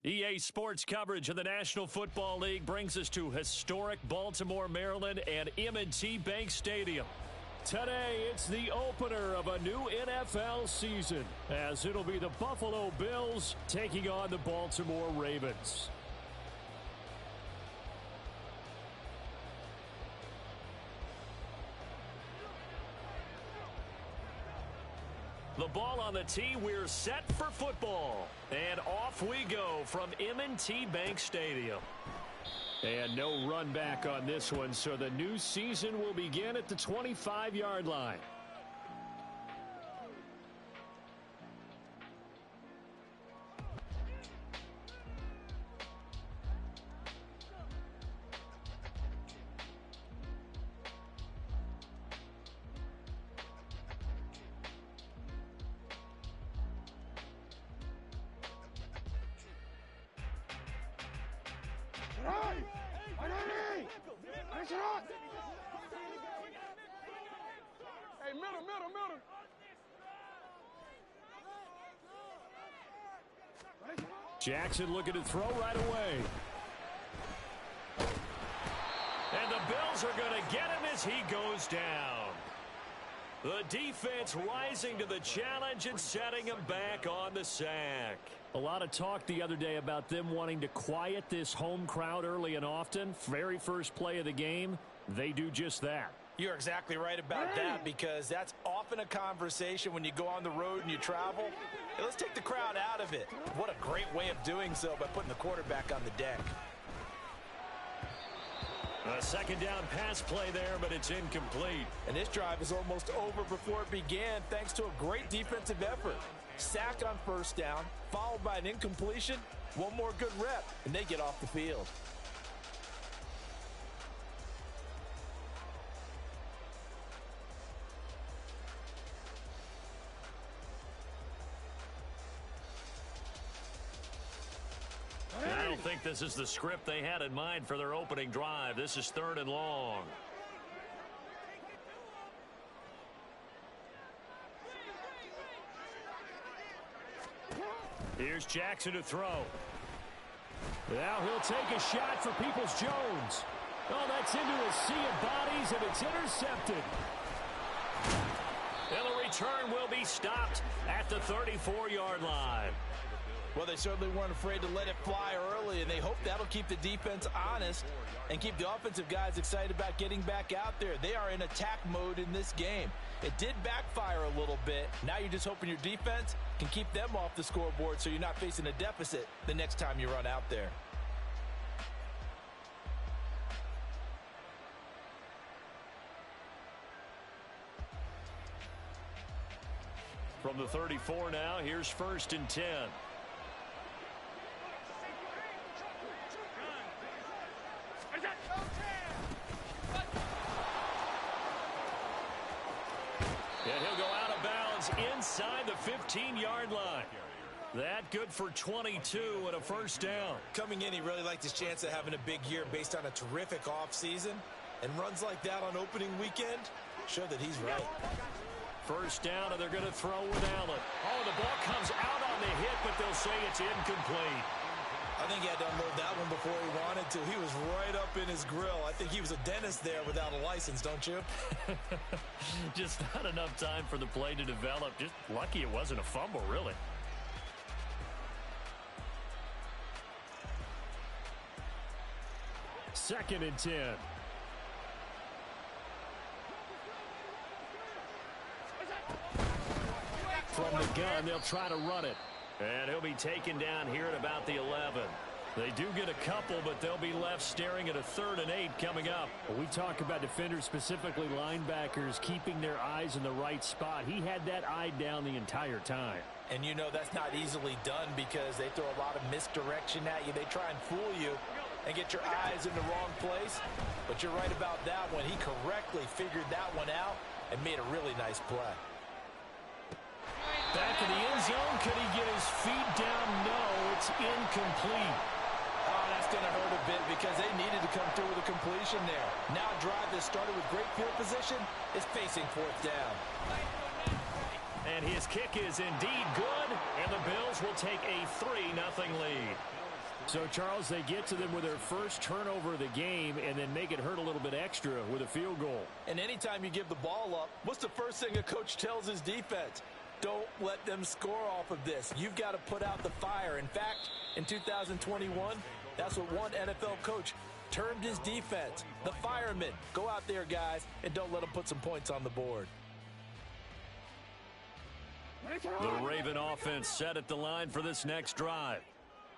EA Sports coverage of the National Football League brings us to historic Baltimore, Maryland and M&T Bank Stadium. Today, it's the opener of a new NFL season, as it'll be the Buffalo Bills taking on the Baltimore Ravens. The ball on the tee, we're set for football. And off we go from M&T Bank Stadium. And no run back on this one, so the new season will begin at the 25-yard line. Hey, middle. Jackson looking to throw right away. And the Bills are going to get him as he goes down. The defense rising to the challenge and setting him back on the sack. A lot of talk the other day about them wanting to quiet this home crowd early and often. Very first play of the game, they do just that. You're exactly right about that, because that's often a conversation when you go on the road and you travel. Hey, let's take the crowd out of it. What a great way of doing so by putting the quarterback on the deck. A second down pass play there, but it's incomplete. And this drive is almost over before it began, thanks to a great defensive effort. Sack on first down, followed by an incompletion. One more good rep, and they get off the field. I don't think this is the script they had in mind for their opening drive. This is 3rd and long. Here's Jackson to throw. Now he'll take a shot for Peoples-Jones. Oh, that's into a sea of bodies, and it's intercepted. And the return will be stopped at the 34-yard line. Well, they certainly weren't afraid to let it fly early, and they hope that'll keep the defense honest and keep the offensive guys excited about getting back out there. They are in attack mode in this game. It did backfire a little bit. Now you're just hoping your defense can keep them off the scoreboard so you're not facing a deficit the next time you run out there. From the 34 now, here's 1st and 10. And he'll go out of bounds inside the 15-yard line. That good for 22 and a first down. Coming in, he really liked his chance of having a big year based on a terrific offseason. And runs like that on opening weekend show that he's right. First down, and they're going to throw with Allen. Oh, the ball comes out on the hit, but they'll say it's incomplete. I think he had to unload that one before he wanted to. He was right up in his grill. I think he was a dentist there without a license, don't you? Just not enough time for the play to develop. Just lucky it wasn't a fumble, really. Second and 10. From the gun, they'll try to run it. And he'll be taken down here at about the 11. They do get a couple, but they'll be left staring at a 3rd and 8 coming up. We talk about defenders, specifically linebackers, keeping their eyes in the right spot. He had that eye down the entire time. And you know that's not easily done because they throw a lot of misdirection at you. They try and fool you and get your eyes in the wrong place. But you're right about that one. He correctly figured that one out and made a really nice play. Back in the end zone. Could he get his feet down? No, it's incomplete. Oh, that's going to hurt a bit because they needed to come through with a completion there. Now a drive that started with great field position is facing 4th down. And his kick is indeed good, and the Bills will take a 3-0 lead. So, Charles, they get to them with their first turnover of the game and then make it hurt a little bit extra with a field goal. And anytime you give the ball up, what's the first thing a coach tells his defense? Don't let them score off of this. You've got to put out the fire. In fact, in 2021, that's what one NFL coach termed his defense, the firemen. Go out there, guys, and don't let them put some points on the board. The Raven offense set at the line for this next drive.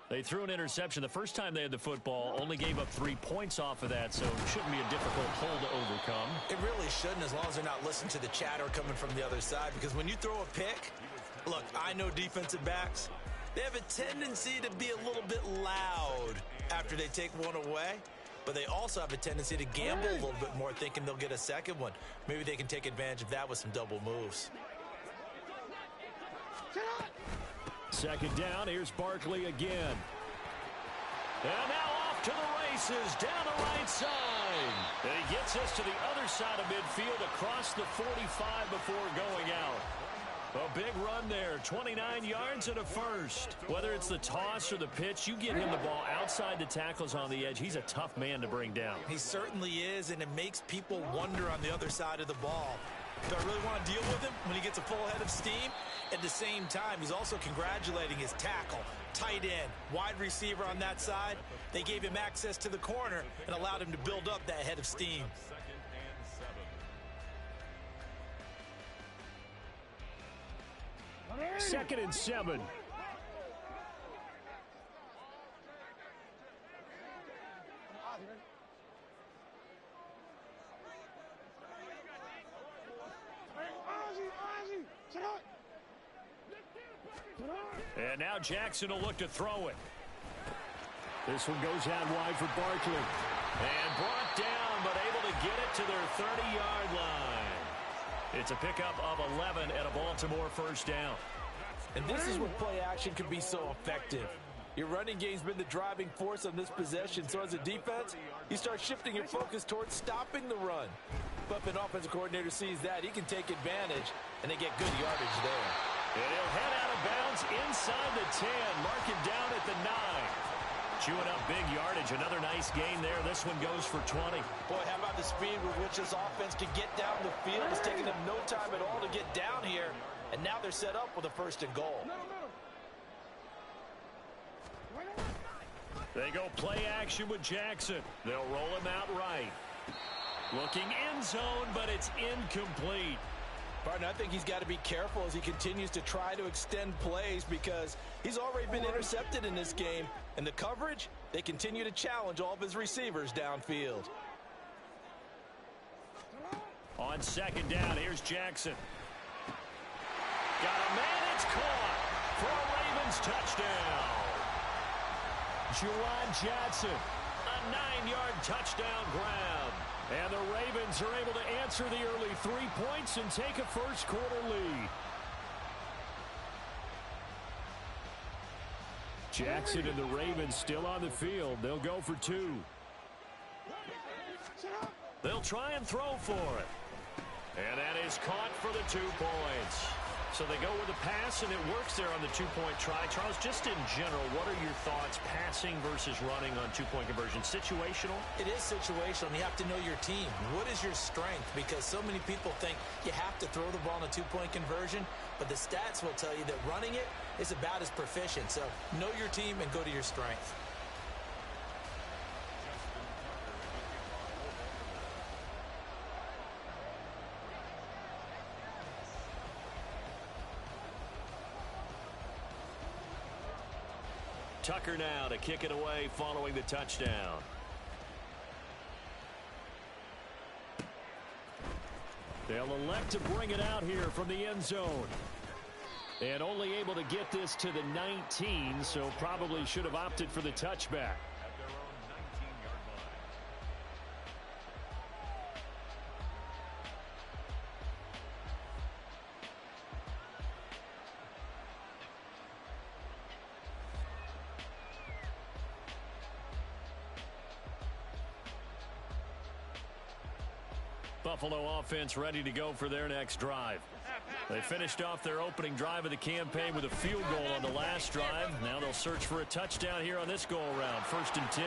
They threw an interception the first time they had the football, only gave up 3 points off of that, so it shouldn't be a difficult hole to overcome. It really shouldn't, as long as they're not listening to the chatter coming from the other side, because when you throw a pick, look, I know defensive backs, they have a tendency to be a little bit loud after they take one away, but they also have a tendency to gamble a little bit more, thinking they'll get a second one. Maybe they can take advantage of that with some double moves. Second down, here's Barkley again. And now off to the races, down the right side. And he gets us to the other side of midfield across the 45 before going out. A big run there, 29 yards and a first. Whether it's the toss or the pitch, you get him the ball outside the tackles on the edge. He's a tough man to bring down. He certainly is, and it makes people wonder on the other side of the ball. Do I really want to deal with him when he gets a full head of steam? At the same time, he's also congratulating his tackle, tight end, wide receiver on that side. They gave him access to the corner and allowed him to build up that head of steam. Second and 7. And now Jackson will look to throw it. This one goes out wide for Barkley. And brought down, but able to get it to their 30-yard line. It's a pickup of 11 at a Baltimore first down. And this is where play action can be so effective. Your running game's been the driving force on this possession, so as a defense, you start shifting your focus towards stopping the run. But if an offensive coordinator sees that, he can take advantage, and they get good yardage there. And he'll head out of bounds inside the 10, mark it down at the 9. Chewing up big yardage, another nice gain there. This one goes for 20. Boy, how about the speed with which this offense can get down the field? It's taking them no time at all to get down here, and now they're set up with a first and goal. They go play action with Jackson. They'll roll him out right. Looking end zone, but it's incomplete. Partner, I think he's got to be careful as he continues to try to extend plays because he's already been intercepted in this game. And the coverage, they continue to challenge all of his receivers downfield. On second down, here's Jackson. Got a man, it's caught for a Ravens touchdown. Juwan Johnson, a 9-yard touchdown grab. And the Ravens are able to answer the early 3 points and take a first-quarter lead. Jackson and the Ravens still on the field. They'll go for 2. They'll try and throw for it. And that is caught for the 2 points. So they go with a pass, and it works there on the 2-point try. Charles, just in general, what are your thoughts passing versus running on 2-point conversion? Situational? It is situational. You have to know your team. What is your strength? Because so many people think you have to throw the ball on a 2-point conversion, but the stats will tell you that running it is about as proficient. So know your team and go to your strength. Tucker now to kick it away following the touchdown. They'll elect to bring it out here from the end zone. And only able to get this to the 19, so probably should have opted for the touchback. Buffalo offense ready to go for their next drive. They finished off their opening drive of the campaign with a field goal on the last drive. Now they'll search for a touchdown here on this go-around. 1st and 10.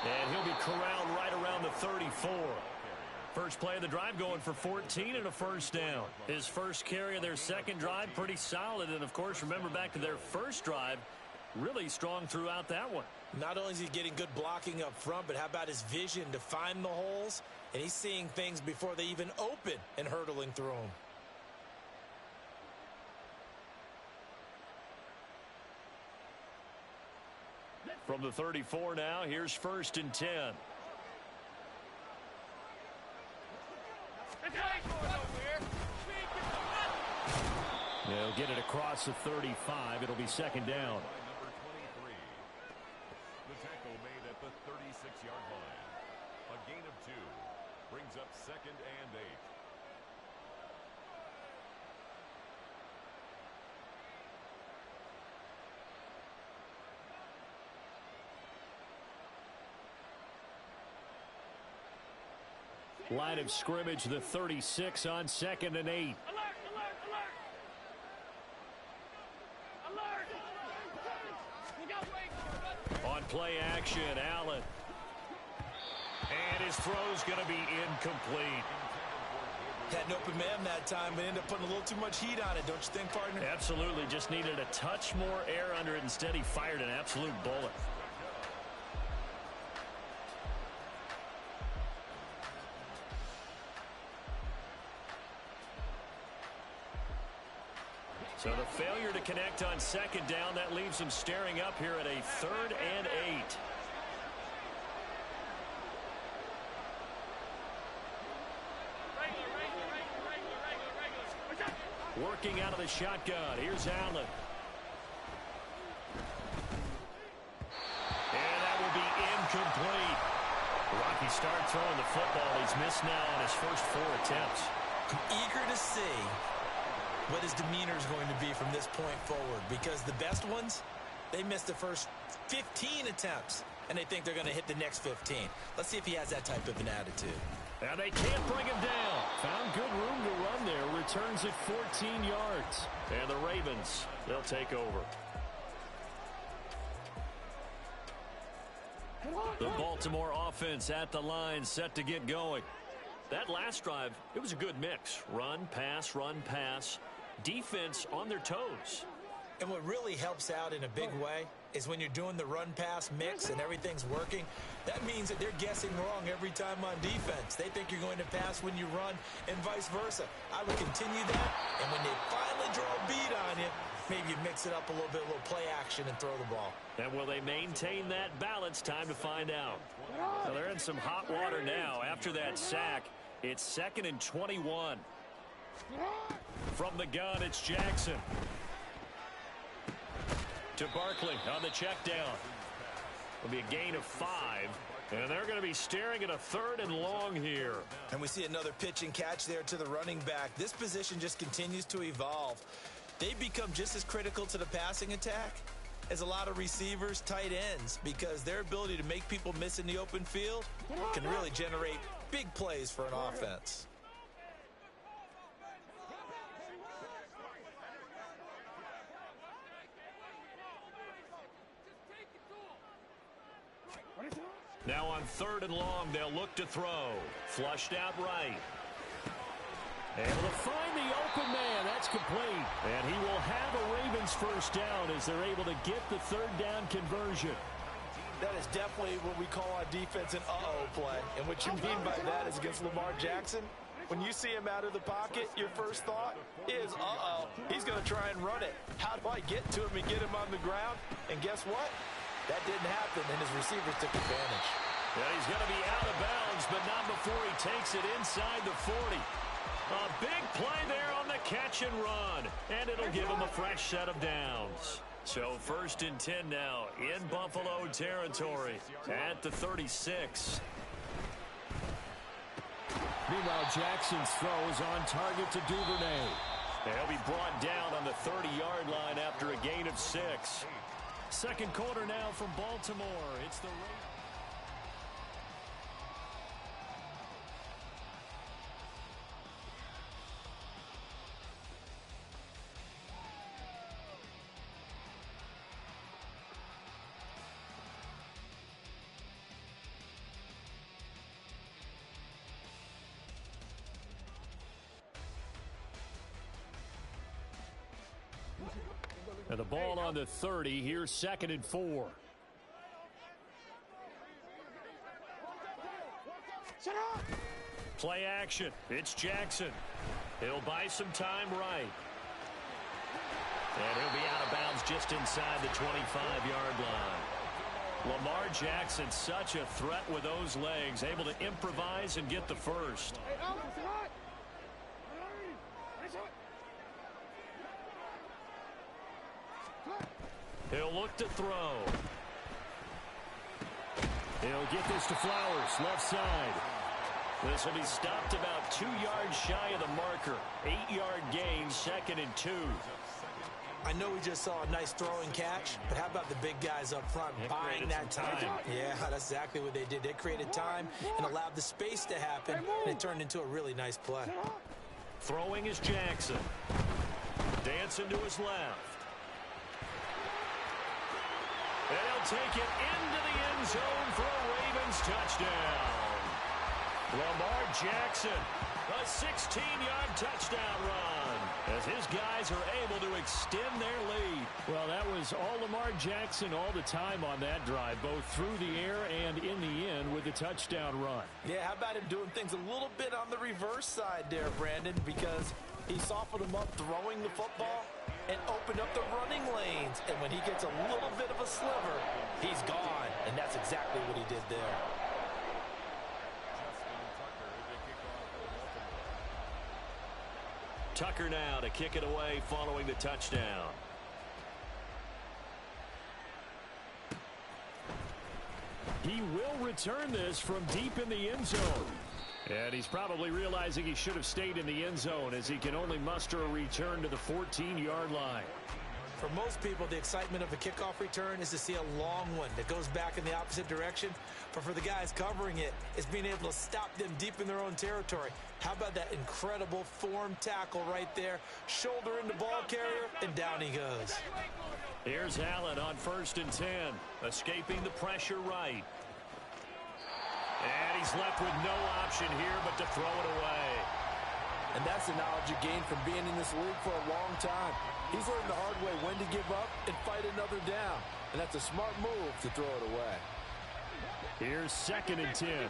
And he'll be corralled right around the 34. First play of the drive going for 14 and a first down. His first carry of their second drive, pretty solid. And, of course, remember back to their first drive, really strong throughout that one. Not only is he getting good blocking up front, but how about his vision to find the holes? And he's seeing things before they even open and hurtling through them. From the 34 now, here's 1st and 10. They'll get it across the 35. It'll be 2nd down. Number 23. The tackle made at the 36-yard line. A gain of 2. Brings up 2nd and 8. Line of scrimmage, the 36 on 2nd and 8. On play action, Allen. And his throw's going to be incomplete. Had an open man that time, but ended up putting a little too much heat on it, don't you think, partner? Absolutely. Just needed a touch more air under it. Instead, he fired an absolute bullet. So the failure to connect on 2nd down, that leaves him staring up here at a 3rd and 8. Working out of the shotgun. Here's Allen. And that will be incomplete. Rocky start throwing the football. He's missed now on his first 4 attempts. I'm eager to see what his demeanor is going to be from this point forward, because the best ones, they missed the first 15 attempts, and they think they're going to hit the next 15. Let's see if he has that type of an attitude. And they can't bring him down. Found good room to run there. Returns at 14 yards. And the Ravens, they'll take over. The Baltimore offense at the line, set to get going. That last drive, it was a good mix. Run, pass, defense on their toes. And what really helps out in a big way is when you're doing the run-pass mix and everything's working, that means that they're guessing wrong every time on defense. They think you're going to pass when you run and vice versa. I would continue that, and when they finally draw a beat on you, maybe you mix it up a little bit, a little play action, and throw the ball. And will they maintain that balance? Time to find out. Well, they're in some hot water now. After that sack, it's 2nd and 21. From the gun, it's Jackson. To Barkley on the check down. It'll be a gain of 5. And they're going to be staring at a 3rd and long here. And we see another pitch and catch there to the running back. This position just continues to evolve. They become just as critical to the passing attack as a lot of receivers, tight ends, because their ability to make people miss in the open field can really generate big plays for an offense. Now on 3rd and long, they'll look to throw. Flushed out right. Able to find the open man. That's complete. And he will have a Ravens first down as they're able to get the 3rd down conversion. That is definitely what we call on defense an uh-oh play. And what you mean by that is against Lamar Jackson, when you see him out of the pocket, your first thought is, uh-oh, he's going to try and run it. How do I get to him and get him on the ground? And guess what? That didn't happen, and his receivers took advantage. Yeah, he's going to be out of bounds, but not before he takes it inside the 40. A big play there on the catch and run, and it'll give him a fresh set of downs. So 1st and 10 now in Buffalo territory at the 36. Meanwhile, Jackson's throw is on target to Duvernay. They'll be brought down on the 30-yard line after a gain of 6. Second quarter now from Baltimore. It's the Ravens. And the ball on the 30. Here's 2nd and 4. Play action. It's Jackson. He'll buy some time right. And he'll be out of bounds just inside the 25-yard line. Lamar Jackson, such a threat with those legs, able to improvise and get the first. He'll look to throw. He'll get this to Flowers, left side. This will be stopped about 2 yards shy of the marker. 8-yard gain, 2nd and 2. I know we just saw a nice throwing catch, but how about the big guys up front buying that time? Yeah, that's exactly what they did. They created time and allowed the space to happen, and it turned into a really nice play. Throwing is Jackson. Dancing to his left. And he'll take it into the end zone for a Ravens touchdown. Lamar Jackson, a 16-yard touchdown run, as his guys are able to extend their lead. Well, that was all Lamar Jackson all the time on that drive, both through the air and in the end with the touchdown run. Yeah, how about him doing things a little bit on the reverse side there, Brandon, because he softened him up throwing the football and opened up the running lanes. And when he gets a little bit of a sliver, he's gone. And that's exactly what he did there. Tucker now to kick it away following the touchdown. He will return this from deep in the end zone. And he's probably realizing he should have stayed in the end zone as he can only muster a return to the 14-yard line. For most people, the excitement of a kickoff return is to see a long one that goes back in the opposite direction. But for the guys covering it, it's being able to stop them deep in their own territory. How about that incredible form tackle right there? Shoulder into ball carrier, and down he goes. Here's Allen on 1st and 10, escaping the pressure right. And he's left with no option here but to throw it away. And that's the knowledge you gain from being in this league for a long time. He's learned the hard way when to give up and fight another down. And that's a smart move to throw it away. Here's 2nd and 10.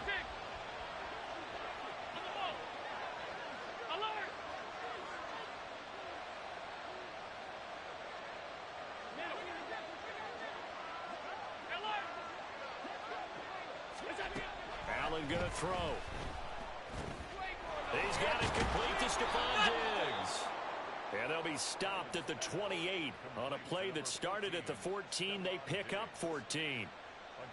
Allen gonna throw. He's got it complete to Stephon Diggs. And they'll be stopped at the 28 on a play that started at the 14. They pick up 14.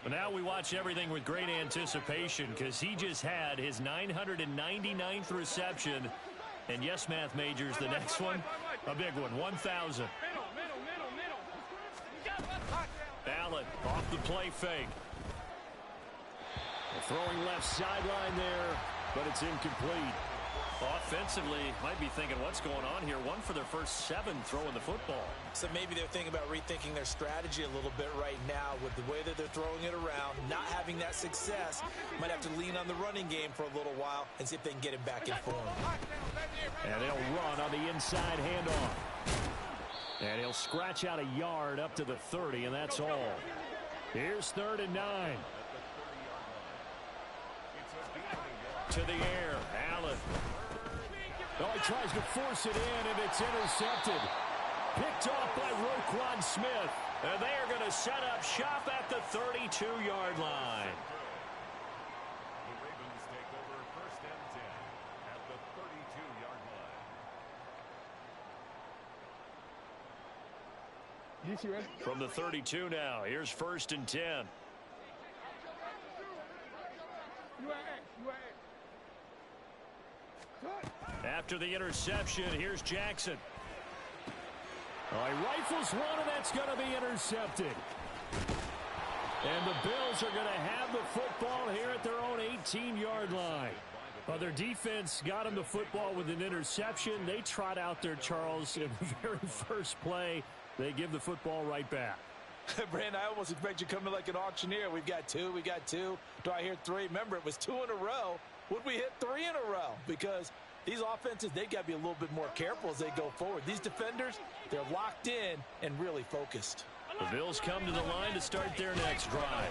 But now we watch everything with great anticipation because he just had his 999th reception. And yes, math majors, the next one, a big one, 1,000. Allen off the play fake. Throwing left sideline there, but it's incomplete. Offensively, might be thinking, what's going on here? One for their first 7 throwing the football. So maybe they're thinking about rethinking their strategy a little bit right now with the way that they're throwing it around, not having that success. Might have to lean on the running game for a little while and see if they can get him back in form. And they'll run on the inside handoff. And he'll scratch out a yard up to the 30, and that's all. Here's 3rd and 9. To the air, Allen. Oh, he tries to force it in, and it's intercepted. Picked off by Roquan Smith. And they are going to set up shop at the 32-yard line. The Ravens take over 1st and 10 at the 32-yard line. From the 32 now, here's 1st and 10. After the interception, here's Jackson. Oh, he rifles one, and that's going to be intercepted. And the Bills are going to have the football here at their own 18-yard line. Well, their defense got them the football with an interception. They trot out there, Charles, in the very first play. They give the football right back. Brandon, I almost expect you coming like an auctioneer. We've got 2, we got 2. Do I hear 3? Remember, it was 2 in a row. Would we hit 3 in a row? Because These offenses, they've got to be a little bit more careful as they go forward. These defenders, they're locked in and really focused. The Bills come to the line to start their next drive.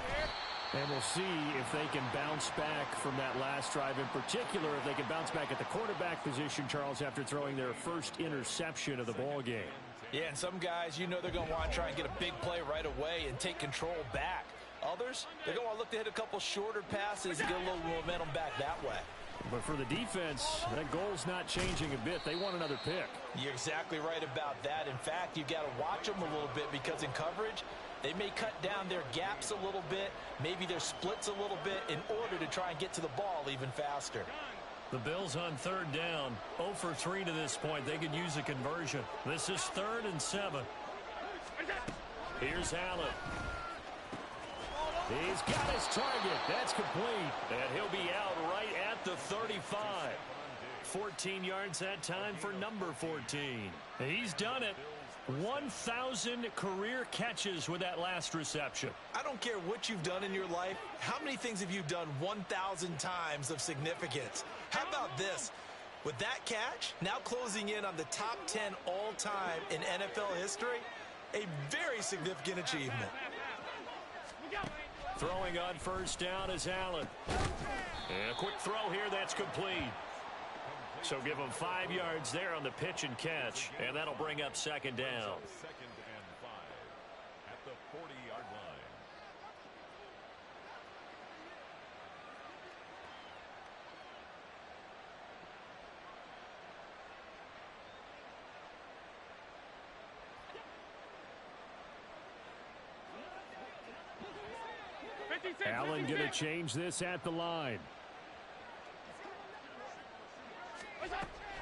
And we'll see if they can bounce back from that last drive, in particular if they can bounce back at the quarterback position, Charles, after throwing their first interception of the ball game. Yeah, and some guys, you know they're going to want to try and get a big play right away and take control back. Others, they're going to want to look to hit a couple shorter passes and get a little momentum back that way. But for the defense, that goal's not changing a bit. They want another pick. You're exactly right about that. In fact, you've got to watch them a little bit because in coverage, they may cut down their gaps a little bit, maybe their splits a little bit in order to try and get to the ball even faster. The Bills on third down, 0 for 3 to this point. They could use a conversion. This is 3rd and 7. Here's Allen. He's got his target. That's complete. And he'll be out right at the 35. 14 yards that time for number 14. He's done it. 1,000 career catches with that last reception. I don't care what you've done in your life. How many things have you done 1,000 times of significance? How about this? With that catch, now closing in on the top 10 all-time in NFL history, a very significant achievement. Throwing on first down is Allen. And a quick throw here, that's complete. So give him 5 yards there on the pitch and catch, and that'll bring up second down. 2nd and 5 at the 40-yard line. Allen going to change this at the line.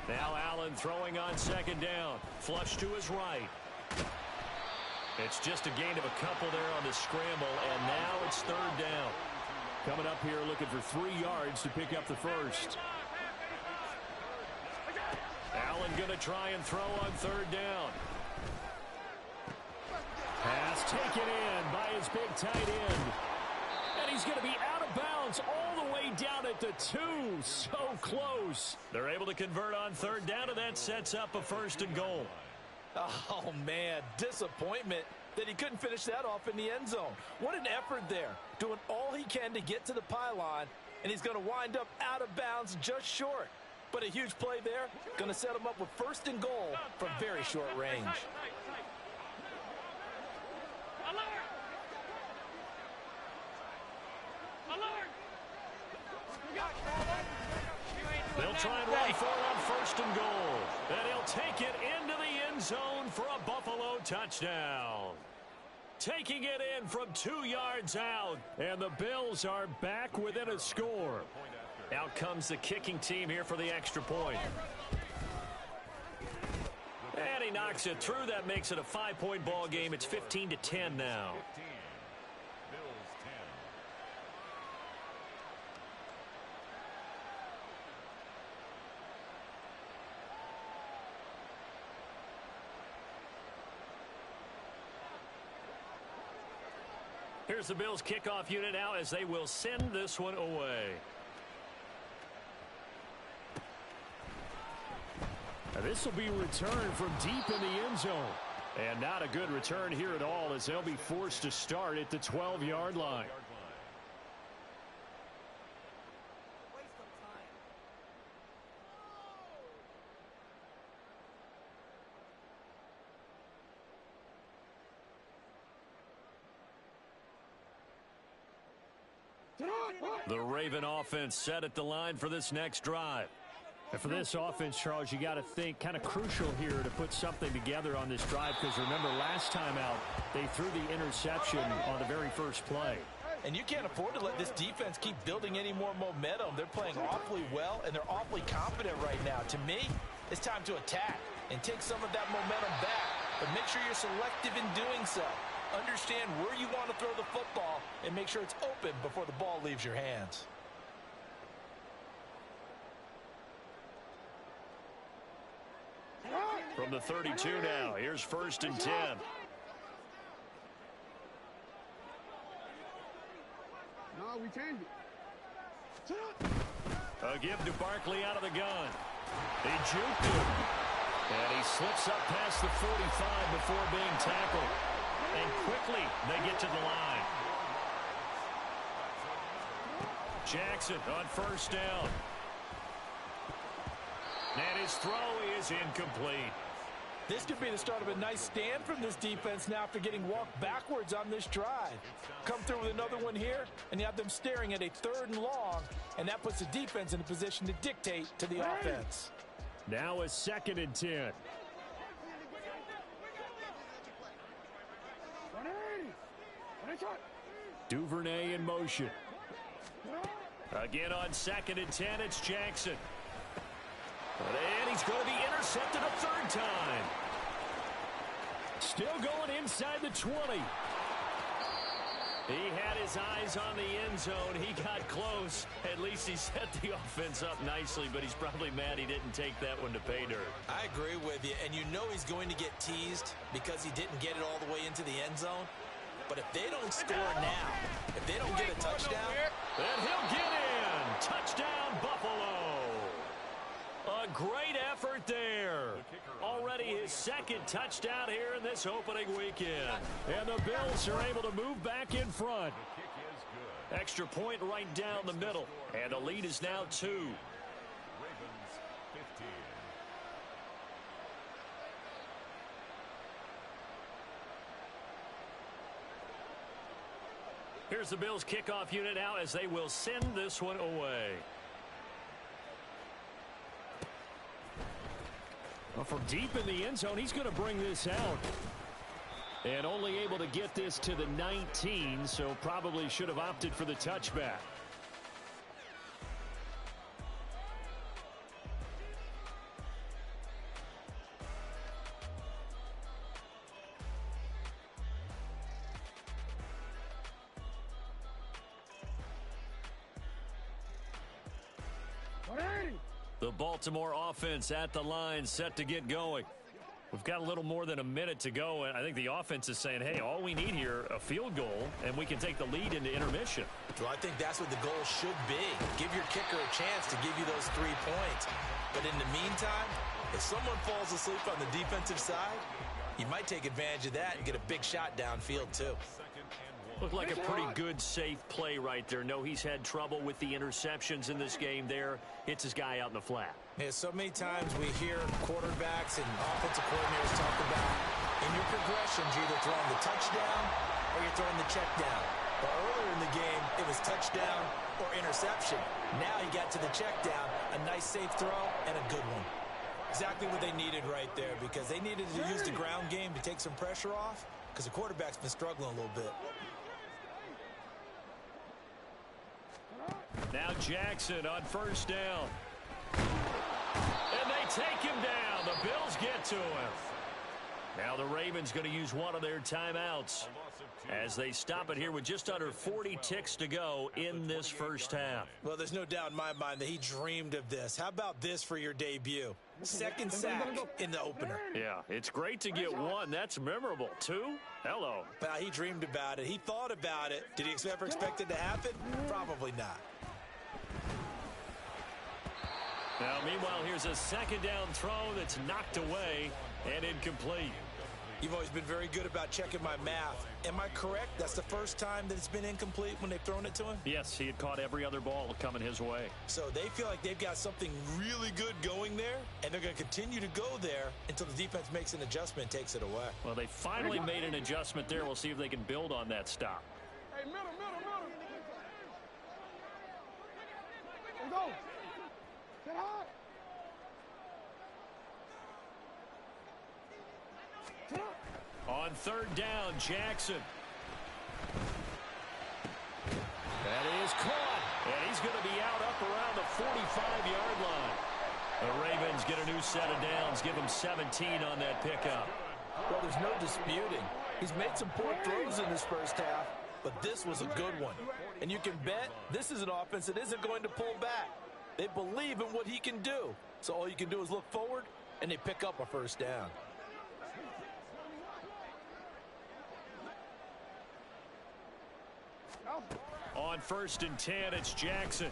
Now Allen throwing on second down. Flush to his right. It's just a gain of a couple there on the scramble, and now it's 3rd down. Coming up here looking for 3 yards to pick up the first. Allen going to try and throw on 3rd down. Pass taken in by his big tight end. And he's going to be out of bounds all the way down at the 2. So close. They're able to convert on 3rd down, and that sets up a 1st and goal. Oh, man, disappointment that he couldn't finish that off in the end zone. What an effort there, doing all he can to get to the pylon, and he's going to wind up out of bounds just short. But a huge play there, going to set him up with 1st and goal from very short range. They'll try and run for it on 1st and goal. And he'll take it into the end zone for a Buffalo touchdown. Taking it in from 2 yards out. And the Bills are back within a score. Out comes the kicking team here for the extra point. And he knocks it through. That makes it a 5-point ball game. It's 15-10 now. Here's the Bills kickoff unit now as they will send this one away. Now this will be returned from deep in the end zone. And not a good return here at all as they'll be forced to start at the 12-yard line. The Raven offense set at the line for this next drive. And for this offense, Charles, you got to think kind of crucial here to put something together on this drive because remember last time out they threw the interception on the very first play. And you can't afford to let this defense keep building any more momentum. They're playing awfully well and they're awfully confident right now. To me, it's time to attack and take some of that momentum back, but make sure you're selective in doing so. Understand where you want to throw the football and make sure it's open before the ball leaves your hands. From the 32 now, here's 1st and 10. No, we changed it. A give to Barkley out of the gun. He juked him. And he slips up past the 45 before being tackled. And quickly they get to the line. Jackson on first down. And his throw is incomplete. This could be the start of a nice stand from this defense now after getting walked backwards on this drive. Come through with another one here, and you have them staring at a 3rd and long, and that puts the defense in a position to dictate to the offense. Now a 2nd and 10. Duvernay in motion. Again on 2nd and 10, it's Jackson. And he's going to be intercepted a 3rd time. Still going inside the 20. He had his eyes on the end zone. He got close. At least he set the offense up nicely, but he's probably mad he didn't take that one to pay dirt. I agree with you, and you know he's going to get teased because he didn't get it all the way into the end zone. But if they don't score now, if they don't get a touchdown, then he'll get in. Touchdown, Buffalo. A great effort there. Already his 2nd touchdown here in this opening weekend. And the Bills are able to move back in front. Extra point right down the middle. And the lead is now 2. Ravens 15. Here's the Bills kickoff unit now as they will send this one away. Well, from deep in the end zone, he's going to bring this out. And only able to get this to the 19, so probably should have opted for the touchback. The Baltimore offense at the line, set to get going. We've got a little more than a minute to go, and I think the offense is saying, hey, all we need here, a field goal, and we can take the lead into intermission. Well, I think that's what the goal should be. Give your kicker a chance to give you those 3 points. But in the meantime, if someone falls asleep on the defensive side, you might take advantage of that and get a big shot downfield, too. Looked like a pretty good, safe play right there. No, he's had trouble with the interceptions in this game there. Hits his guy out in the flat. Yeah, so many times we hear quarterbacks and offensive coordinators talk about in your progressions, you're either throwing the touchdown or you're throwing the check down. But earlier in the game, it was touchdown or interception. Now he got to the check down, a nice safe throw, and a good one. Exactly what they needed right there because they needed to use the ground game to take some pressure off because the quarterback's been struggling a little bit. Now Jackson on first down. And they take him down. The Bills get to him. Now the Ravens going to use one of their timeouts as they stop it here with just under 40 ticks to go in this first half. Well, there's no doubt in my mind that he dreamed of this. How about this for your debut? 2nd sack in the opener. Yeah, it's great to get 1. That's memorable. 2? Hello. Well, he dreamed about it. He thought about it. Did he ever expect it to happen? Probably not. Now, meanwhile, here's a 2nd down throw that's knocked away and incomplete. You've always been very good about checking my math. Am I correct? That's the first time that it's been incomplete when they've thrown it to him? Yes, he had caught every other ball coming his way. So they feel like they've got something really good going there, and they're going to continue to go there until the defense makes an adjustment and takes it away. Well, they finally made an adjustment there. We'll see if they can build on that stop. Hey, middle. Let's go. Get hot. On 3rd down, Jackson. That is caught. And he's going to be out up around the 45-yard line. The Ravens get a new set of downs. Give them 17 on that pickup. Well, there's no disputing. He's made some poor throws in this first half, but this was a good one. And you can bet this is an offense that isn't going to pull back. They believe in what he can do. So all you can do is look forward, and they pick up a first down. On 1st and 10, it's Jackson.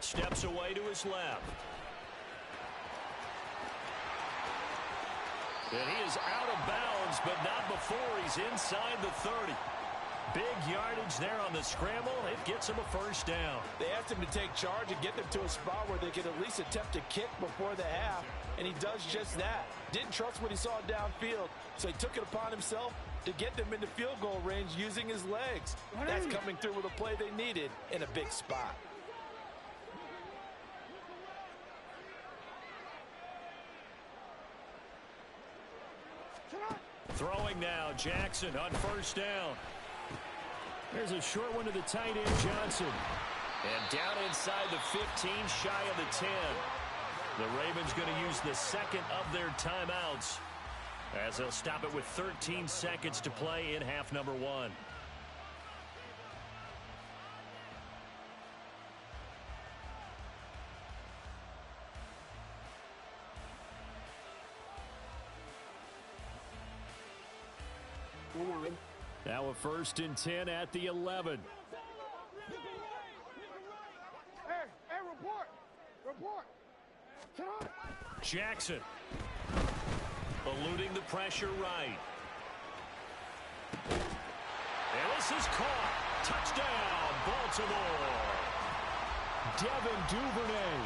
Steps away to his left. And he is out of bounds, but not before he's inside the 30. Big yardage there on the scramble. It gets him a first down. They asked him to take charge and get them to a spot where they could at least attempt to kick before the half, and he does just that. Didn't trust what he saw downfield, so he took it upon himself to get them into field goal range using his legs. That's coming through with a play they needed in a big spot. Throwing now, Jackson on first down. There's a short one to the tight end, Johnson. And down inside the 15, shy of the 10. The Ravens going to use the second of their timeouts, as they'll stop it with 13 seconds to play in half number 1. Now a 1st and 10 at the 11. Hey, report. Jackson eluding the pressure right. And this is caught. Touchdown, Baltimore. Devin Duvernay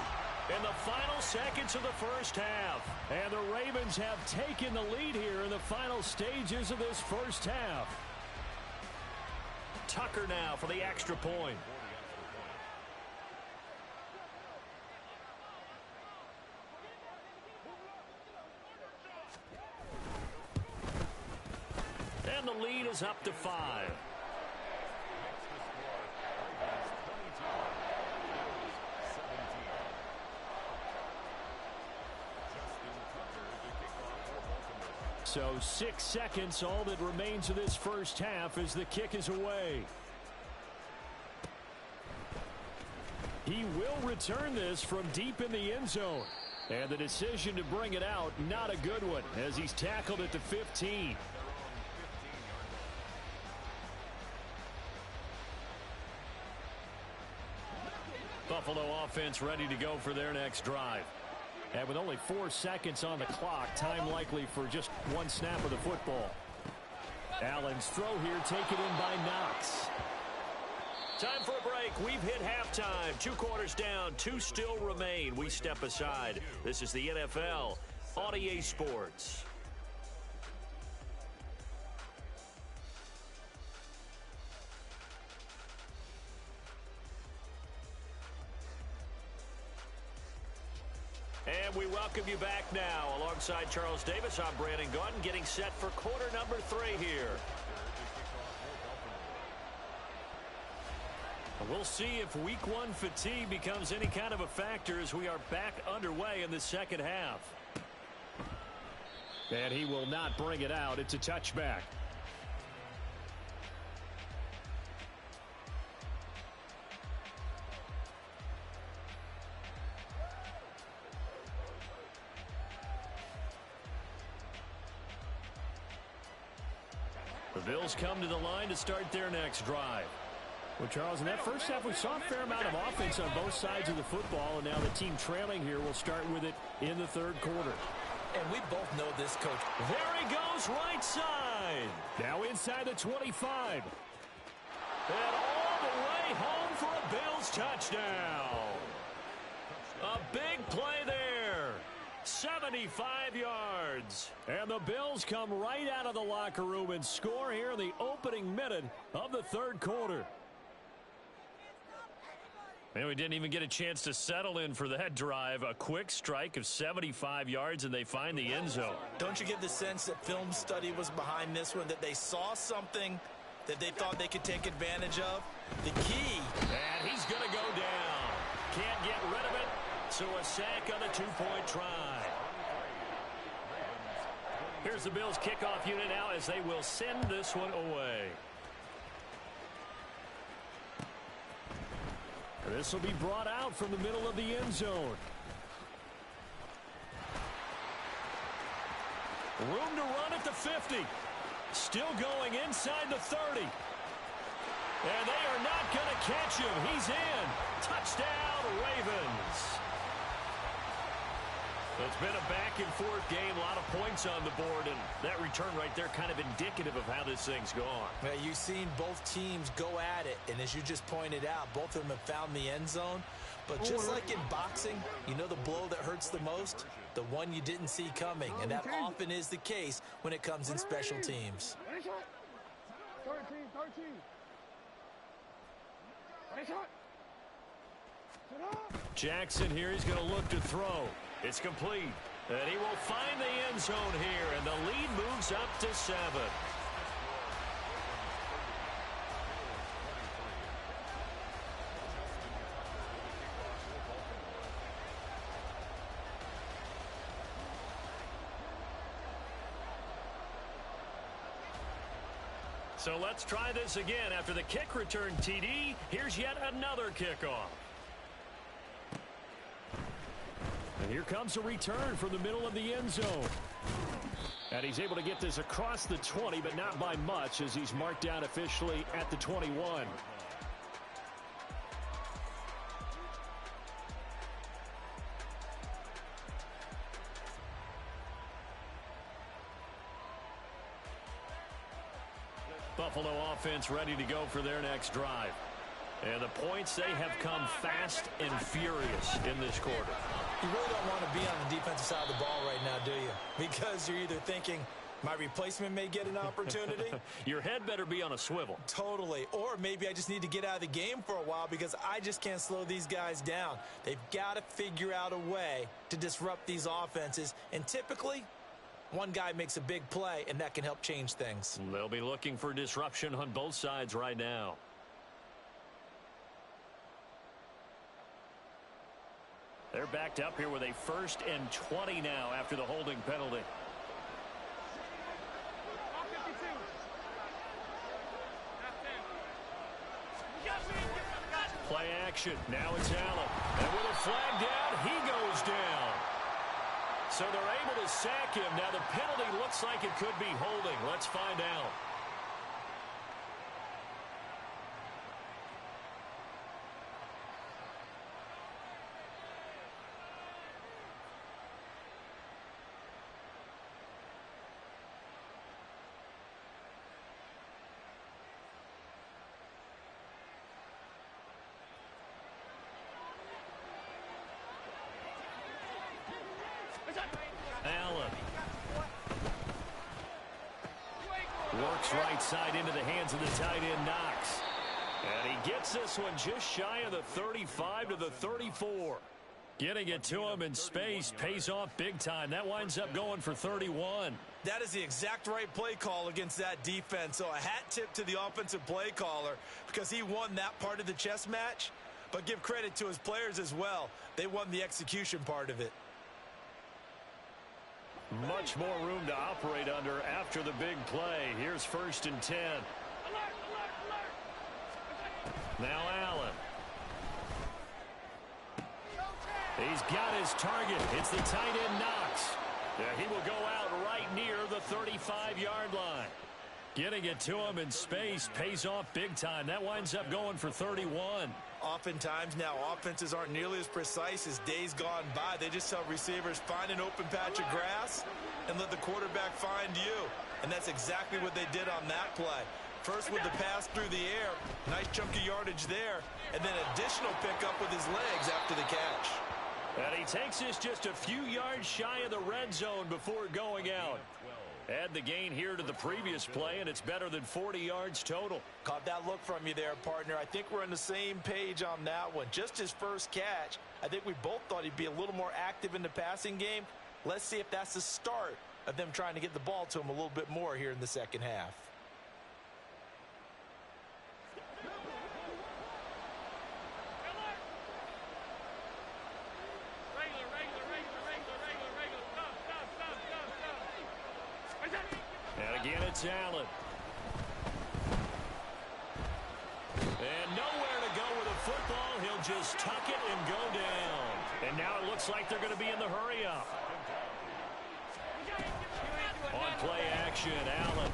in the final seconds of the first half. And the Ravens have taken the lead here in the final stages of this first half. Tucker now for the extra point. And the lead is up to 5. So 6 seconds, all that remains of this first half as the kick is away. He will return this from deep in the end zone. And the decision to bring it out, not a good one, as he's tackled at the 15. Buffalo offense ready to go for their next drive. And with only 4 seconds on the clock, time likely for just one snap of the football. Allen's throw here taken in by Knox. Time for a break. We've hit halftime. 2 quarters down, 2 still remain. We step aside. This is the NFL on EA Sports. And we welcome you back now. Alongside Charles Davis, I'm Brandon Gaudin, getting set for quarter number 3 here. We'll see if week 1 fatigue becomes any kind of a factor as we are back underway in the second half. And he will not bring it out. It's a touchback. The Bills come to the line to start their next drive. Well, Charles, in that first half, we saw a fair amount of offense on both sides of the football, and now the team trailing here will start with it in the 3rd quarter. And we both know this, Coach. There he goes, right side. Now inside the 25. And all the way home for a Bills touchdown. A big play there. 75 yards. And the Bills come right out of the locker room and score here in the opening minute of the 3rd quarter. And we didn't even get a chance to settle in for that drive. A quick strike of 75 yards, and they find the end zone. Don't you get the sense that film study was behind this one, that they saw something that they thought they could take advantage of? The key. And he's going to go down. Can't get rid of it. So a sack on the 2-point try. Here's the Bills kickoff unit now as they will send this one away. This will be brought out from the middle of the end zone. Room to run at the 50. Still going inside the 30. And they are not going to catch him. He's in. Touchdown, Ravens. It's been a back-and-forth game, a lot of points on the board, and that return right there kind of indicative of how this thing's gone. Yeah, you've seen both teams go at it, and as you just pointed out, both of them have found the end zone. But just like in boxing, you know the blow that hurts the most? The one you didn't see coming, and that often is the case when it comes in special teams. 13. Jackson here, he's going to look to throw. It's complete. And he will find the end zone here, and the lead moves up to 7. So let's try this again. After the kick return TD, here's yet another kickoff. And here comes a return from the middle of the end zone. And he's able to get this across the 20, but not by much, as he's marked down officially at the 21. Buffalo offense ready to go for their next drive. And the points, they have come fast and furious in this quarter. You really don't want to be on the defensive side of the ball right now, do you? Because you're either thinking, my replacement may get an opportunity. Your head better be on a swivel. Totally. Or maybe I just need to get out of the game for a while because I just can't slow these guys down. They've got to figure out a way to disrupt these offenses. And typically, one guy makes a big play, and that can help change things. They'll be looking for disruption on both sides right now. They're backed up here with a 1st and 20 now after the holding penalty. Play action. Now it's Allen. And with a flag down, he goes down. So they're able to sack him. Now the penalty looks like it could be holding. Let's find out. Allen works right side into the hands of the tight end Knox. And he gets this one just shy of the 35 to the 34. Getting it to him in space pays off big time. That winds up going for 31. That is the exact right play call against that defense. So a hat tip to the offensive play caller because he won that part of the chess match. But give credit to his players as well. They won the execution part of it. Much more room to operate under after the big play. Here's 1st and 10. Now Allen. He's got his target. It's the tight end Knox. Yeah, he will go out right near the 35-yard line. Getting it to him in space pays off big time. That winds up going for 31. Oftentimes now offenses aren't nearly as precise as days gone by. They just tell receivers, find an open patch of grass and let the quarterback find you. And that's exactly what they did on that play. First with the pass through the air, nice chunky yardage there, and then additional pickup with his legs after the catch. And he takes this just a few yards shy of the red zone before going out. Add the gain here to the previous play, and it's better than 40 yards total. Caught that look from you there, partner. I think we're on the same page on that one. Just his first catch, I think we both thought he'd be a little more active in the passing game. Let's see if that's the start of them trying to get the ball to him a little bit more here in the second half. And again, it's Allen. And nowhere to go with a football. He'll just tuck it and go down. And now it looks like they're going to be in the hurry-up. On play action, Allen.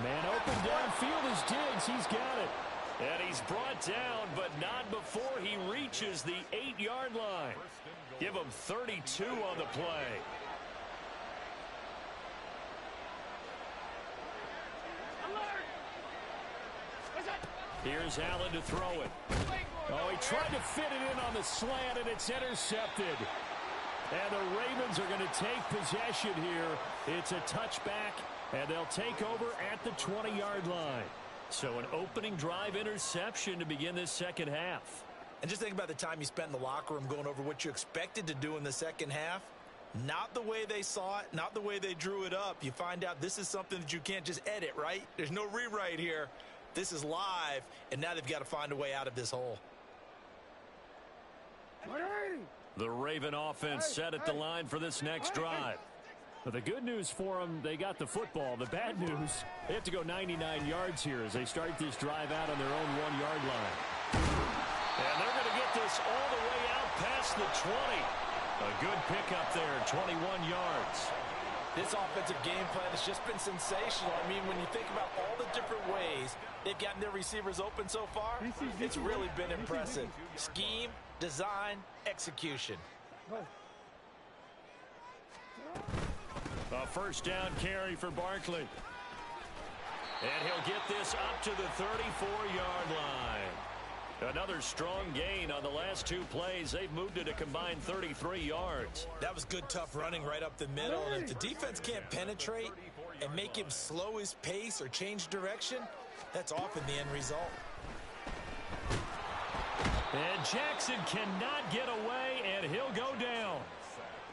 Man open downfield is Diggs. He's got it. And he's brought down, but not before he reaches the 8-yard line. Give him 32 on the play. Here's Allen to throw it. Oh, he tried to fit it in on the slant, and it's intercepted. And the Ravens are going to take possession here. It's a touchback, and they'll take over at the 20-yard line. So an opening drive interception to begin this second half. And just think about the time you spent in the locker room going over what you expected to do in the second half. Not the way they saw it, not the way they drew it up. You find out this is something that you can't just edit, right? There's no rewrite here. This is live, and now they've got to find a way out of this hole. The Raven offense set at the line for this next drive. But the good news for them, they got the football. The bad news, they have to go 99 yards here as they start this drive out on their own 1-yard line. And they're going to get this all the way out past the 20. A good pickup there, 21 yards. This offensive game plan has just been sensational. I mean, when you think about all the different ways they've gotten their receivers open so far, it's really been impressive. Scheme, design, execution. A first down carry for Barkley. And he'll get this up to the 34-yard line. Another strong gain on the last 2 plays. They've moved it a combined 33 yards. That was good, tough running right up the middle. And if the defense can't penetrate and make him slow his pace or change direction, that's often the end result. And Jackson cannot get away, and he'll go down.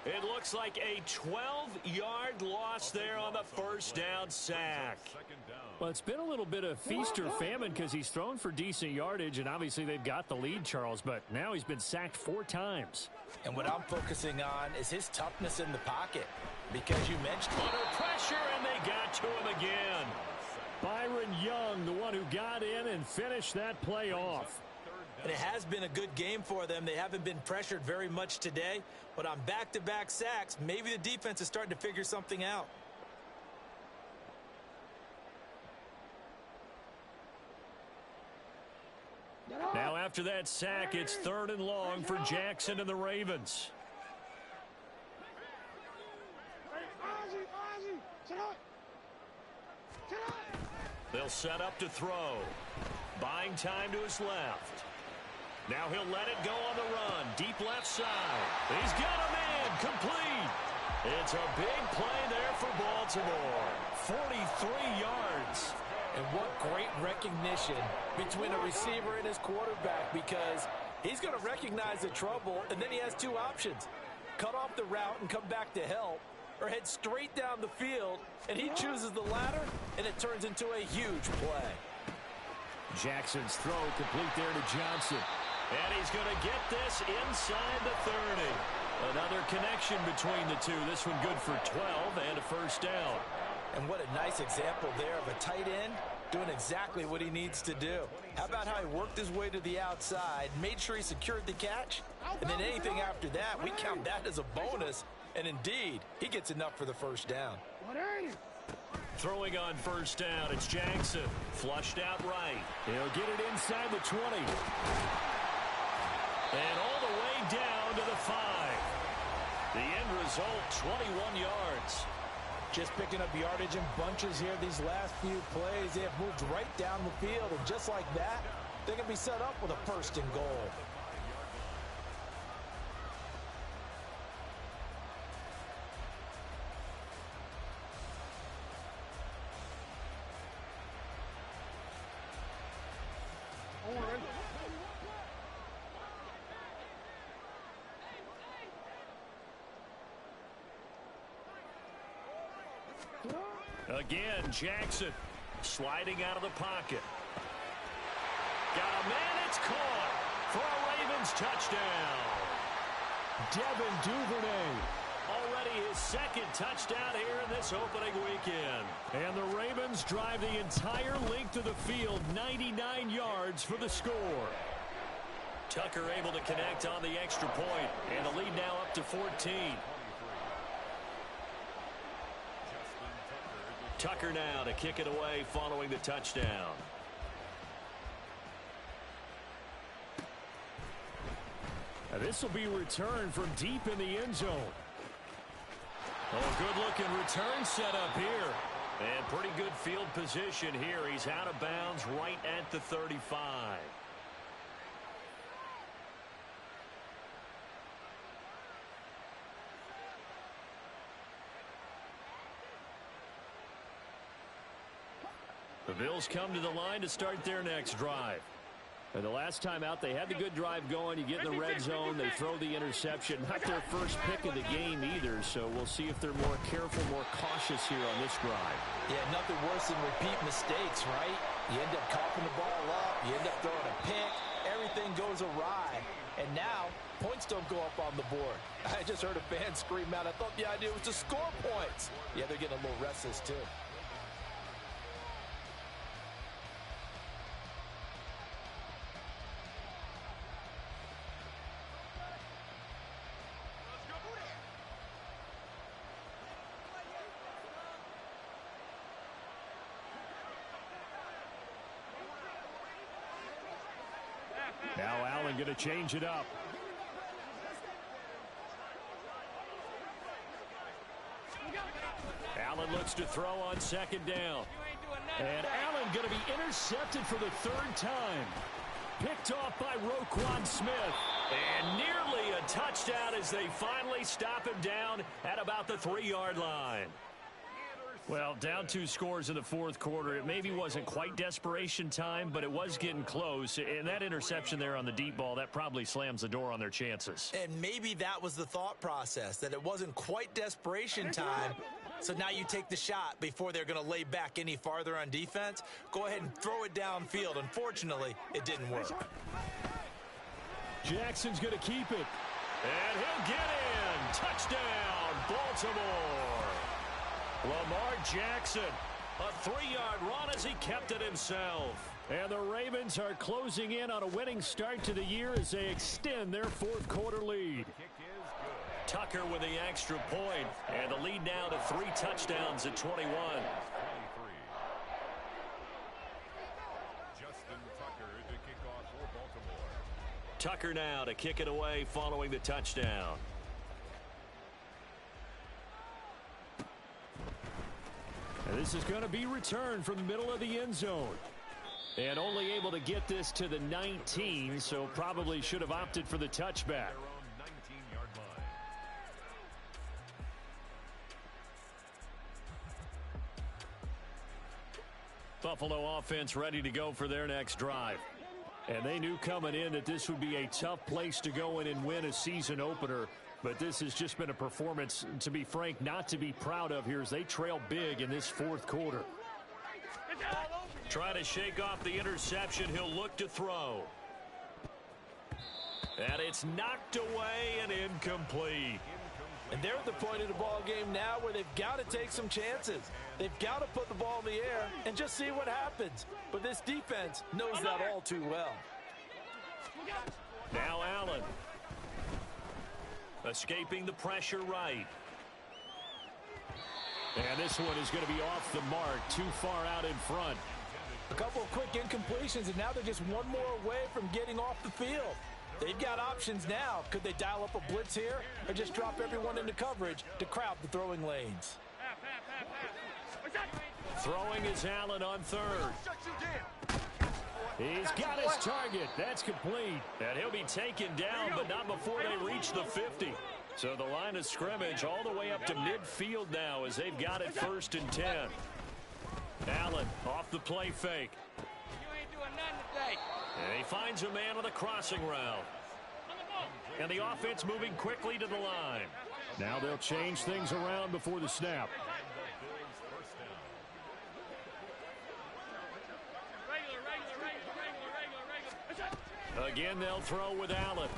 It looks like a 12-yard loss there on the first down sack. Well, it's been a little bit of feast or famine because he's thrown for decent yardage, and obviously they've got the lead, Charles, but now he's been sacked 4 times. And what I'm focusing on is his toughness in the pocket, because you mentioned under pressure, and they got to him again. Byron Young, the one who got in and finished that play off. And it has been a good game for them. They haven't been pressured very much today, but on back-to-back sacks, maybe the defense is starting to figure something out. Now after that sack, it's 3rd and long for Jackson and the Ravens. They'll set up to throw. Buying time to his left. Now he'll let it go on the run. Deep left side. He's got a man. Complete. It's a big play there for Baltimore. 43 yards. And what great recognition between a receiver and his quarterback, because he's going to recognize the trouble, and then he has 2 options. Cut off the route and come back to help, or head straight down the field, and he chooses the latter, and it turns into a huge play. Jackson's throw complete there to Johnson. And he's going to get this inside the 30. Another connection between the two. This one good for 12 and a first down. And what a nice example there of a tight end doing exactly what he needs to do. How about how he worked his way to the outside, made sure he secured the catch, and then anything after that, we count that as a bonus. And indeed, he gets enough for the first down. Throwing on first down, it's Jackson. Flushed out right. He'll get it inside the 20. And all the way down to the 5. The end result, 21 yards. Just picking up yardage in bunches here these last few plays. They have moved right down the field, and just like that, they're going to be set up with a 1st and goal. Again, Jackson sliding out of the pocket. Got a man, it's caught for a Ravens touchdown. Devin Duvernay, already his 2nd touchdown here in this opening weekend. And the Ravens drive the entire length of the field, 99 yards for the score. Tucker able to connect on the extra point, and the lead now up to 14. Tucker now to kick it away following the touchdown. This will be returned from deep in the end zone. Oh, good-looking return set up here. And pretty good field position here. He's out of bounds right at the 35. The Bills come to the line to start their next drive. And the last time out, they had the good drive going. You get in the red zone, they throw the interception. Not their first pick of the game either, so we'll see if they're more careful, more cautious here on this drive. Yeah, nothing worse than repeat mistakes, right? You end up coughing the ball up, you end up throwing a pick, everything goes awry. And now, points don't go up on the board. I just heard a fan scream out, I thought the idea was to score points. Yeah, they're getting a little restless too. Now Allen going to change it up. Allen looks to throw on second down. And Allen going to be intercepted for the third time. Picked off by Roquan Smith. And nearly a touchdown as they finally stop him down at about the 3-yard line. Well, down 2 scores in the fourth quarter. It maybe wasn't quite desperation time, but it was getting close. And that interception there on the deep ball, that probably slams the door on their chances. And maybe that was the thought process, that it wasn't quite desperation time. So now you take the shot before they're going to lay back any farther on defense. Go ahead and throw it downfield. Unfortunately, it didn't work. Jackson's going to keep it. And he'll get in. Touchdown, Baltimore. Lamar Jackson, a 3-yard run as he kept it himself. And the Ravens are closing in on a winning start to the year as they extend their fourth quarter lead. Tucker with the extra point, and the lead now to 3 touchdowns at 21. Justin Tucker to kick off for Baltimore. Tucker now to kick it away following the touchdown. And this is going to be returned from the middle of the end zone. And only able to get this to the 19, so probably should have opted for the touchback. Their own 19-yard line. Buffalo offense ready to go for their next drive. And they knew coming in that this would be a tough place to go in and win a season opener. But this has just been a performance, to be frank, not to be proud of here as they trail big in this fourth quarter. Try to shake off the interception. He'll look to throw. And it's knocked away and incomplete. And they're at the point of the ball game now where they've got to take some chances. They've got to put the ball in the air and just see what happens. But this defense knows that all too well. Now Allen. Escaping the pressure right. And this one is going to be off the mark, too far out in front. A couple of quick incompletions, and now they're just one more away from getting off the field. They've got options now. Could they dial up a blitz here or just drop everyone into coverage to crowd the throwing lanes? Throwing is Allen on third. He's got his target. That's complete. And he'll be taken down, but not before they reach the 50. So the line of scrimmage all the way up to midfield now as they've got it 1st and 10. Allen off the play fake. You ain't doing nothing today. And he finds a man on the crossing route. And the offense moving quickly to the line. Now they'll change things around before the snap. Again, they'll throw with Allen.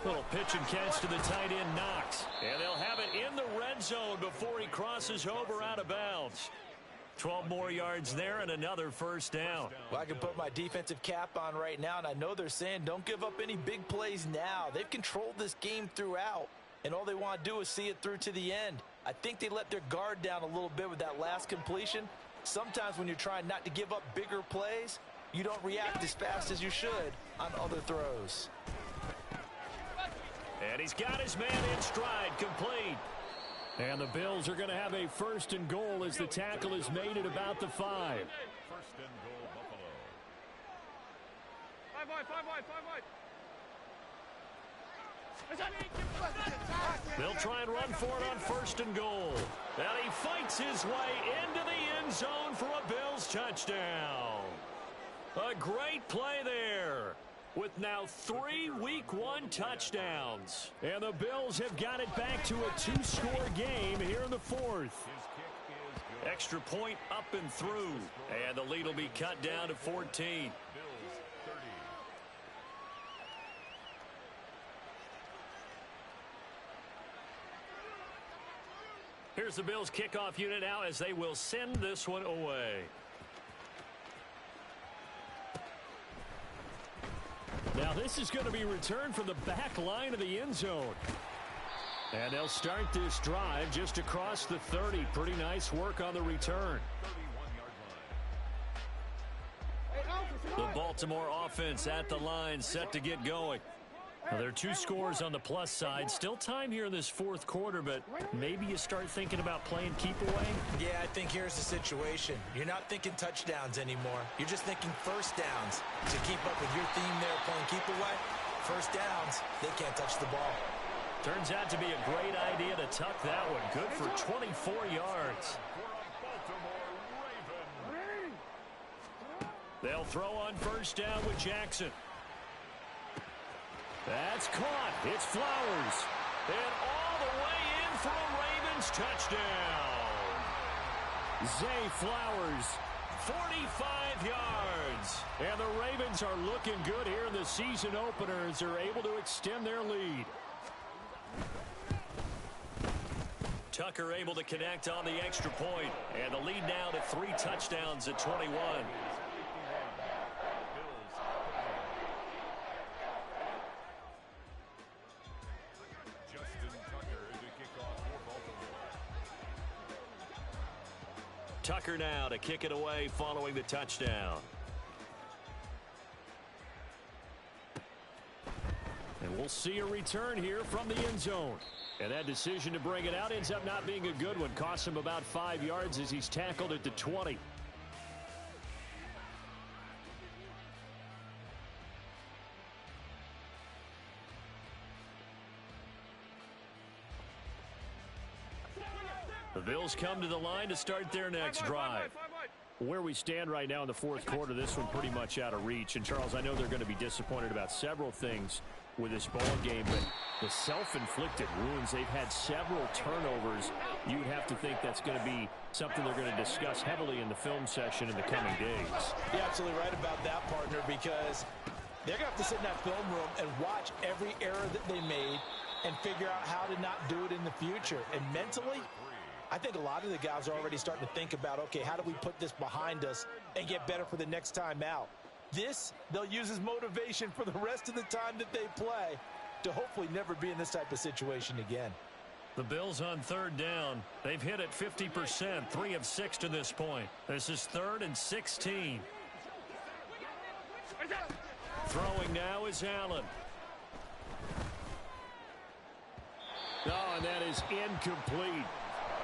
Little pitch and catch to the tight end, Knox. And they'll have it in the red zone before he crosses over out of bounds. 12 more yards there and another 1st down. Well, I can put my defensive cap on right now, and I know they're saying don't give up any big plays now. They've controlled this game throughout, and all they want to do is see it through to the end. I think they let their guard down a little bit with that last completion. Sometimes when you're trying not to give up bigger plays, you don't react as fast as you should on other throws. And he's got his man in stride, complete. And the Bills are going to have a first and goal as the tackle is made at about the 5. First and goal, Buffalo. 5 wide. They'll try and run for it on first and goal. And he fights his way into the end zone for a Bills touchdown. A great play there, with now 3 Week 1 touchdowns. And the Bills have got it back to a 2-score game here in the 4th. Extra point up and through. And the lead will be cut down to 14. Bills 30. Here's the Bills kickoff unit now as they will send this one away. Now this is going to be returned from the back line of the end zone. And they'll start this drive just across the 30. Pretty nice work on the return. 31-yard line. The Baltimore offense at the line, set to get going. Now, there are 2 scores on the plus side. Still time here in this 4th quarter, but maybe you start thinking about playing keep away. Yeah, I think here's the situation. You're not thinking touchdowns anymore. You're just thinking first downs. To keep up with your theme there, playing keep away, first downs, they can't touch the ball. Turns out to be a great idea to tuck that one. Good for 24 yards. They'll throw on first down with Jackson. That's caught. It's Flowers. And all the way in for a Ravens touchdown. Zay Flowers, 45 yards. And the Ravens are looking good here in the season opener as they're able to extend their lead. Tucker able to connect on the extra point. And the lead now to 3 touchdowns at 21. Tucker now to kick it away following the touchdown. And we'll see a return here from the end zone. And that decision to bring it out ends up not being a good one. Costs him about 5 yards as he's tackled at the 20. The Bills come to the line to start their next drive. Where we stand right now in the 4th quarter, this one pretty much out of reach. And, Charles, I know they're going to be disappointed about several things with this ball game, but the self-inflicted wounds, they've had several turnovers. You'd have to think that's going to be something they're going to discuss heavily in the film session in the coming days. You're absolutely right about that, partner, because they're going to have to sit in that film room and watch every error that they made and figure out how to not do it in the future. And mentally, I think a lot of the guys are already starting to think about, okay, how do we put this behind us and get better for the next time out? This, they'll use as motivation for the rest of the time that they play to hopefully never be in this type of situation again. The Bills on 3rd down. They've hit it 50%, 3 of 6 to this point. This is 3rd and 16. Throwing now is Allen. Oh, and that is incomplete.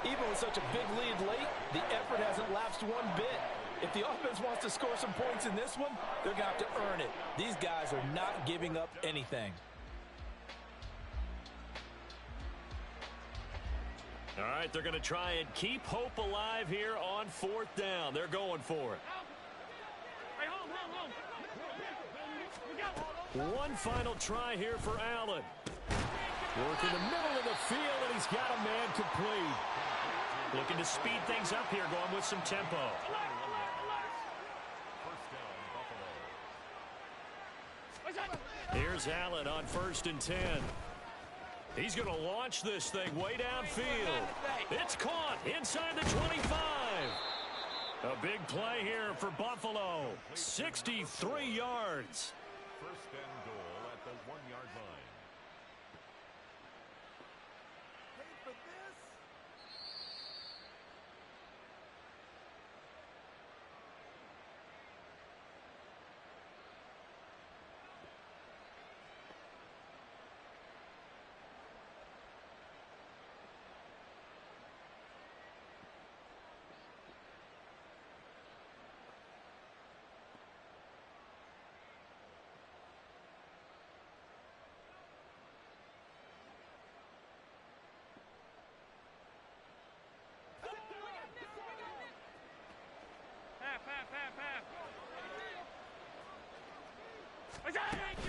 Even with such a big lead late, the effort hasn't lapsed one bit. If the offense wants to score some points in this one, they're going to have to earn it. These guys are not giving up anything. All right, they're going to try and keep hope alive here on 4th down. They're going for it. One final try here for Allen. Work in the middle of the field, and he's got a man complete. Looking to speed things up here, going with some tempo. Here's Allen on 1st and 10. He's going to launch this thing way downfield. It's caught inside the 25. A big play here for Buffalo. 63 yards. First and goal at the 1-yard line.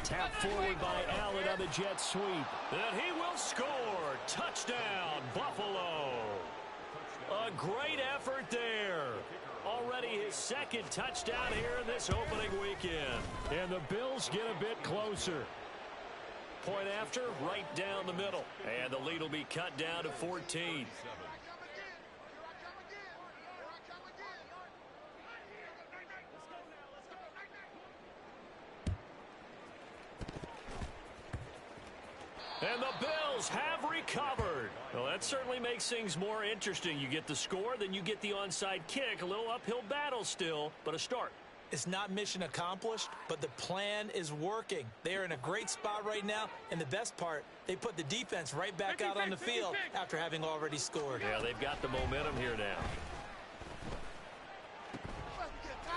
Tap forward by Allen on the jet sweep. And he will score. Touchdown, Buffalo. A great effort there. Already his second touchdown here in this opening weekend. And the Bills get a bit closer. Point after, right down the middle. And the lead will be cut down to 14. And the Bills have recovered. Well, that certainly makes things more interesting. You get the score, then you get the onside kick. A little uphill battle still, but a start. It's not mission accomplished, but the plan is working. They are in a great spot right now, and the best part, they put the defense right back out on the field after having already scored. Yeah, they've got the momentum here now.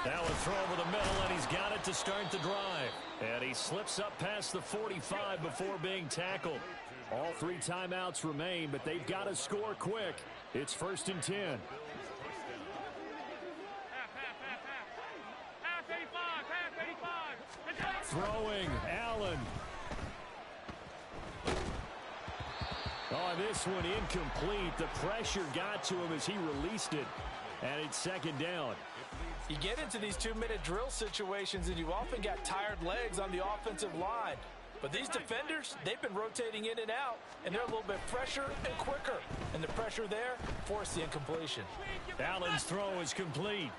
Now a throw over the middle, and he's got it to start the drive. And he slips up past the 45 before being tackled. All 3 timeouts remain, but they've got to score quick. It's 1st and 10. Throwing, Allen. Oh, this one incomplete. The pressure got to him as he released it. And it's 2nd down. You get into these 2-minute drill situations, and you often got tired legs on the offensive line. But these defenders, they've been rotating in and out, and they're a little bit fresher and quicker. And the pressure there forced the incompletion. Allen's throw is complete.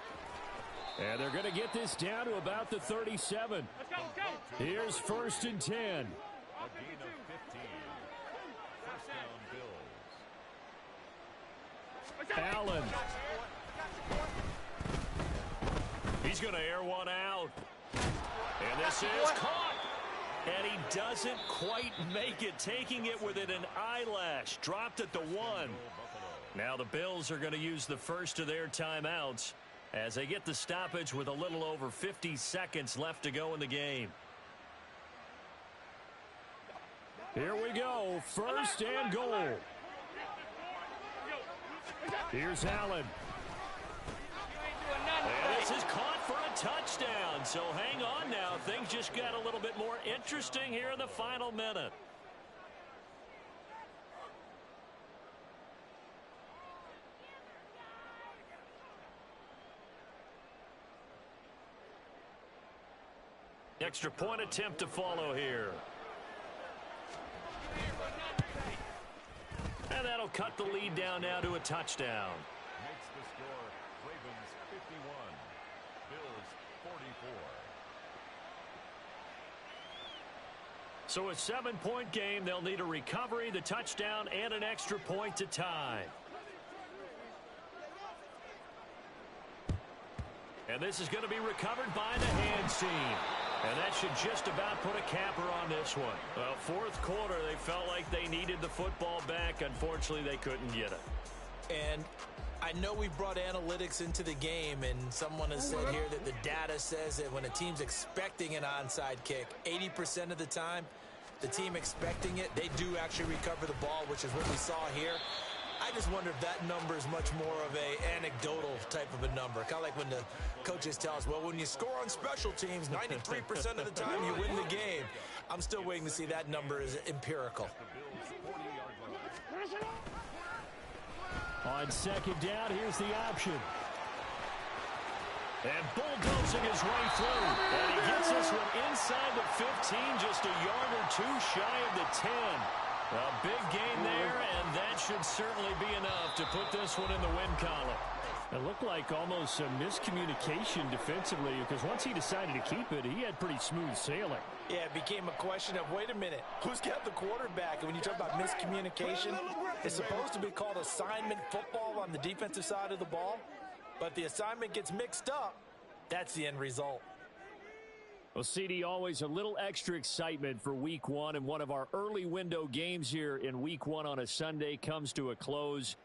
And they're going to get this down to about the 37. Here's 1st and 10. A gain of 15. First down, Bills. Allen. He's going to air one out. And this is caught. And he doesn't quite make it, taking it within an eyelash. Dropped at the 1. Now the Bills are going to use the first of their timeouts as they get the stoppage with a little over 50 seconds left to go in the game. Here we go. 1st and goal. Here's Allen. And this is caught for a touchdown. So hang on now. Things just got a little bit more interesting here in the final minute. Extra point attempt to follow here. And that'll cut the lead down now to a touchdown. Makes the score Ravens 51, Bills 44. So a 7-point game. They'll need a recovery, the touchdown, and an extra point to tie. And this is going to be recovered by the hands team. And that should just about put a capper on this one. Well, 4th quarter, they felt like they needed the football back. Unfortunately, they couldn't get it. And I know we brought analytics into the game, and someone has said here that the data says that when a team's expecting an onside kick, 80% of the time, the team expecting it, they do actually recover the ball, which is what we saw here. I just wonder if that number is much more of a anecdotal type of a number. Kind of like when the coaches tell us, well, when you score on special teams, 93% of the time you win the game. I'm still waiting to see that number is empirical. On 2nd down, here's the option. And bulldozing his way through. And he gets this one inside the 15, just a yard or 2 shy of the 10. A big gain there, and that should certainly be enough to put this one in the win column. It looked like almost a miscommunication defensively, because once he decided to keep it, he had pretty smooth sailing. Yeah, it became a question of, wait a minute, who's got the quarterback? And when you talk about miscommunication, it's supposed to be called assignment football on the defensive side of the ball. But the assignment gets mixed up. That's the end result. Well, CD, always a little extra excitement for Week 1, and one of our early window games here in Week 1 on a Sunday comes to a close.